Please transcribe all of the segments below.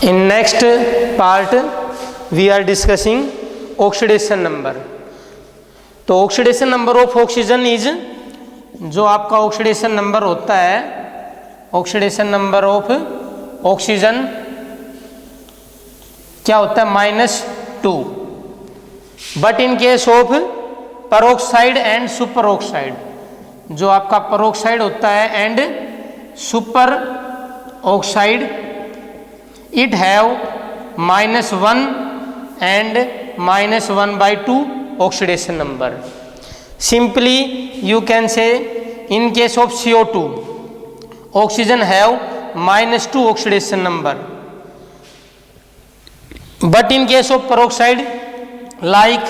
In next part we are discussing oxidation number. तो oxidation number of oxygen is, जो आपका oxidation number होता है, ऑक्सीडेशन नंबर ऑफ ऑक्सीजन क्या होता है -2. But in case of peroxide and super oxide, जो आपका पेरोक्साइड होता है and super oxide, it have -1 and -1/2 oxidation number. Simply you can say in case of CO2 oxygen have -2 oxidation number, but in case of peroxide like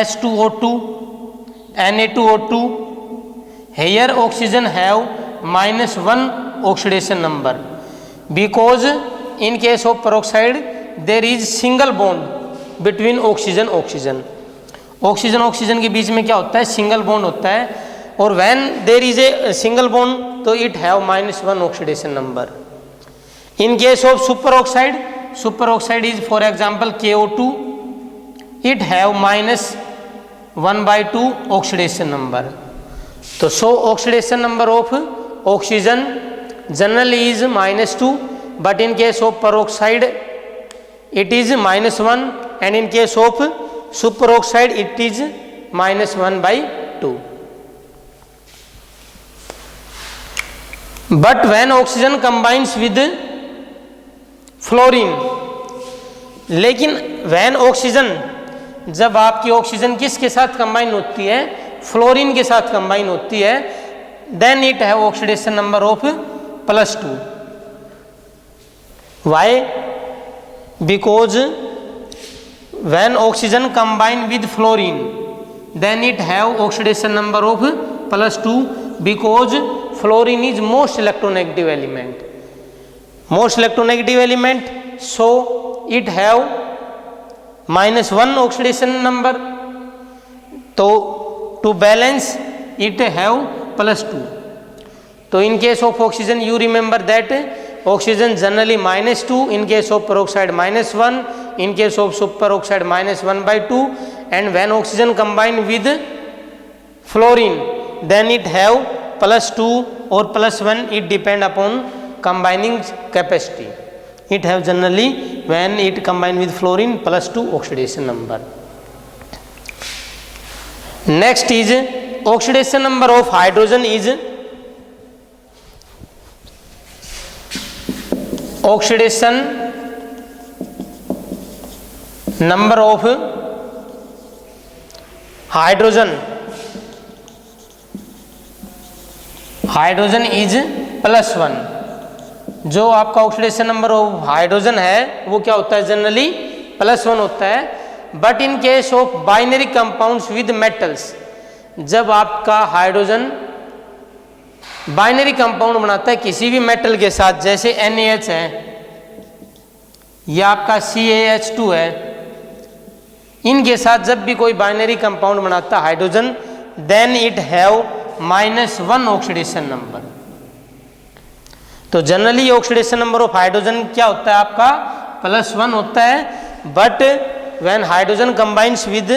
H2O2, Na2O2, here oxygen have -1 oxidation number, because in case of peroxide there is single bond between oxygen. Oxygen oxygen के बीच में क्या होता है, single bond होता है, और when there is a single bond तो it have -1 oxidation number. In case of super oxide is for example KO2, it have -1/2 oxidation number. तो so oxidation number of oxygen generally is -2, but in case of peroxide it is -1, and in case of superoxide it is -1/2. But when oxygen combines with fluorine, लेकिन when oxygen, जब आपकी oxygen किसके साथ combine होती है, fluorine के साथ combine होती है, then it have oxidation number of +2. Why? Because when oxygen combine with fluorine then it have oxidation number of +2, because fluorine is most electronegative element, so it have -1 oxidation number. तो to balance it have +2. तो in case of oxygen you remember that oxygen generally -2, in case of peroxide -1, in case of superoxide -1/2, and when oxygen combine with fluorine then it have +2 or +1, it depend upon combining capacity. It have generally when it combine with fluorine +2 oxidation number. Next is oxidation number of hydrogen is oxidation number of hydrogen is +1. जो आपका oxidation number of hydrogen है वो क्या होता है, generally +1 होता है. But in case of binary compounds with metals, जब आपका हाइड्रोजन बाइनरी कंपाउंड बनाता है किसी भी मेटल के साथ, जैसे NaH है या आपका CaH2 है, इनके साथ जब भी कोई बाइनरी कंपाउंड बनाता है hydrogen, then it have -1 oxidation number. तो जनरली ऑक्सीडेशन नंबर ऑफ हाइड्रोजन क्या होता है आपका, +1 होता है. But when hydrogen combines with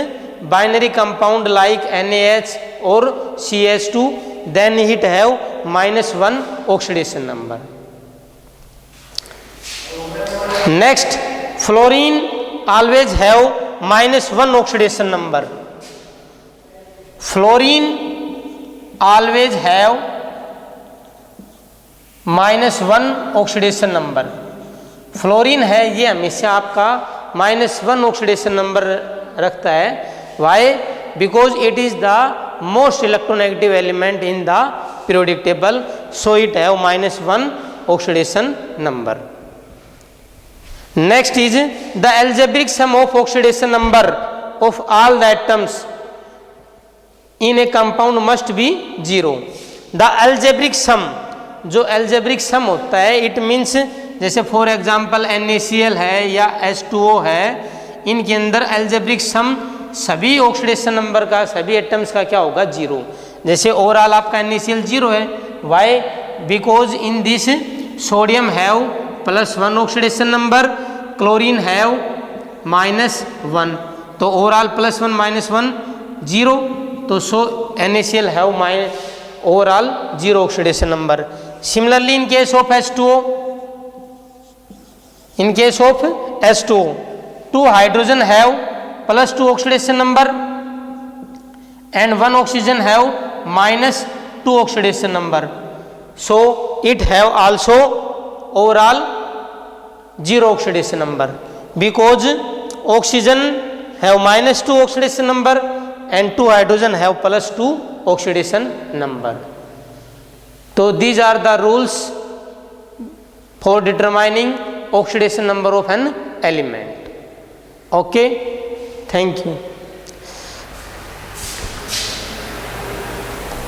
binary compound like NaH और CH2 then it have -1 oxidation number. Next, fluorine always have -1 oxidation number. Fluorine always have -1 oxidation number. Fluorine है ये हमेशा आपका -1 ऑक्सीडेशन नंबर रखता है. Why? Because it is the most electronegative element in the periodic table, so it have -1 oxidation number. Next is the algebraic sum of oxidation number of all the atoms in a compound must be 0. The algebraic sum, जो algebraic sum होता है, it means जैसे for example NaCl है या H2O है, इनके अंदर algebraic sum सभी ऑक्सीडेशन नंबर का, सभी एटम्स का क्या होगा, 0. जैसे ओवरऑल आपका NaCl 0 है. Why? Because in this sodium have +1 oxidation number, chlorine have -1, तो overall +1 -1 0, तो so NaCl have overall 0 oxidation number. Similarly in case of H2O, two hydrogen have +2 oxidation number and one oxygen have -2 oxidation number, so it have also overall 0 oxidation number, because oxygen have -2 oxidation number and two hydrogen have +2 oxidation number. So these are the rules for determining oxidation number of an element. Okay, thank you.